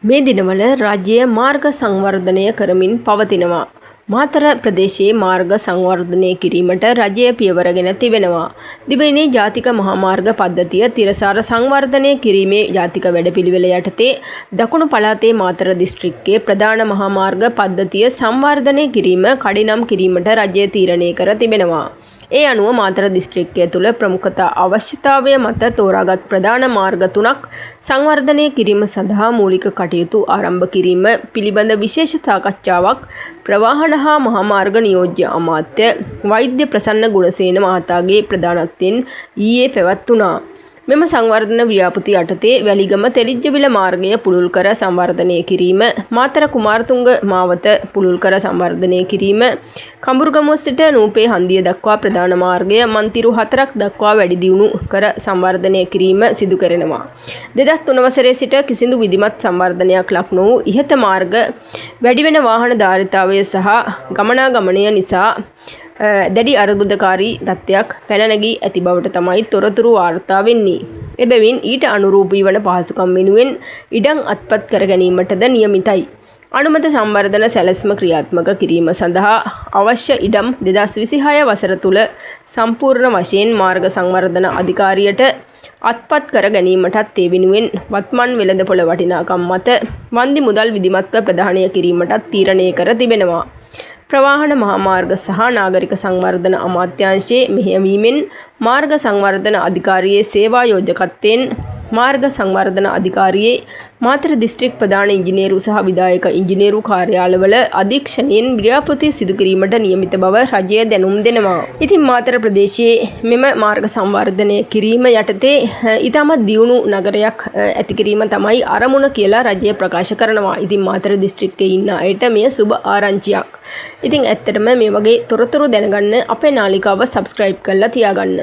මේ දිනවල රාජ්‍ය මාර්ග සංවර්ධනය කරමින් පවතිනවා. මාතර ප්‍රදේශයේ මාර්ග සංවර්ධනය කිරීමට රජය පියවරගෙන තිබෙනවා. දිවයිනේ ජාතික මහාමාර්ග පද්ධතිය තිරසාර සංවර්ධනය කිරීමේ ජාතික වැඩපිළිවෙල යටතේ දකුණු පළාතේ මාතර දිස්ත්‍රික්කයේ ප්‍රධාන මහාමාර්ග පද්ධතිය සංවර්ධනය කිරීම කඩිනම් කිරීමට රජය තීරණය කර තිබෙනවා. ඒ අනුව මාතර දිස්ත්‍රික්කය තුළ ප්‍රමුඛතා අවශ්‍යතාවය මත තෝරාගත් ප්‍රධාන මාර්ග 3ක් සංවර්ධනය කිරීම සඳහා මූලික කටයුතු ආරම්භ කිරීම පිළිබඳ විශේෂ සාකච්ඡාවක් ප්‍රවාහන හා මහාමාර්ග නියෝජ්‍ය අමාත්‍ය වෛද්‍ය ප්‍රසන්න ගුණසේන මහතාගේ ප්‍රධානත්වයෙන් ඊයේ පැවැත්වුණා. මෙම සංවර්ධන ව්‍යාපෘති යටතේ වැලිගම තෙලිජ්ජවිල මාර්ගය පුළුල් කර සංවර්ධනය කිරීම, මාතර කුමාරතුංග මාවත පුළුල් කර සංවර්ධනය කිරීම, කඹුරුගමුව සිට නූපේ හන්දිය දක්වා ප්‍රධාන මාර්ගය මන්තිරු 4ක් දක්වා වැඩි දියුණු කර සංවර්ධනය කිරීම සිදු කරනවා. 2003 වසරේ සිට කිසිදු විධිමත් සංවර්ධනයක් ලක් නොවූ ඉහත මාර්ග වැඩිවෙන වාහන ධාරිතාවය සහ ගමනාගමනය නිසා දැඩි අර්බුදකාරී තත්ත්වයක් පැන නැගී ඇති බවට තමයි තොරතුරු වාර්තා වෙන්නේ. එබැවින් ඊට අනුරූපී වන පහසුකම් වෙනුවෙන් ඉඩම් අත්පත් කර ගැනීමටද නියමිතයි. අනුමත සංවර්ධන සැලැස්ම ක්‍රියාත්මක කිරීම සඳහා අවශ්‍ය ඉඩම් 2026 වසර තුල සම්පූර්ණ වශයෙන් මාර්ග සංවර්ධන අධිකාරියට අත්පත් කර ගැනීමටත් ඒ වෙනුවෙන් වත්මන් වෙළඳපොළ වටිනාකම් මත වන්දි මුදල් විධිමත්ව ප්‍රදානය කිරීමටත් තීරණය කර තිබෙනවා. ප්‍රවාහන මහාමාර්ග සහ නාගරික සංවර්ධන අමාත්‍යාංශයේ මෙහෙයවීමෙන් මාර්ග සංවර්ධන අධිකාරියේ සේවා යෝජකත්වයෙන් මාර්ග සංවර්ධන අධිකාරියේ මාතර දිස්ත්‍රික් ප්‍රධාන ඉංජිනේරු සහ විධායක ඉංජිනේරු කාර්යාලවල අධීක්ෂණයෙන් ව්‍යාපෘති සිදු කිරීමට නියමිත බව රජය දැනුම් දෙනවා. ඉතින් මාතර ප්‍රදේශයේ මෙම මාර්ග සංවර්ධනය කිරීම යටතේ ඉතාමත් දියුණු නගරයක් ඇති කිරීම තමයි අරමුණ කියලා රජය ප්‍රකාශ කරනවා. ඉතින් මාතර දිස්ත්‍රික්කයේ ඉන්න අයට මෙය සුබ ආරංචියක්. ඉතින් ඇත්තටම මේ වගේ තොරතුරු දැනගන්න අපේ නාලිකාව සබ්ස්ක්‍රයිබ් කරලා තියාගන්න.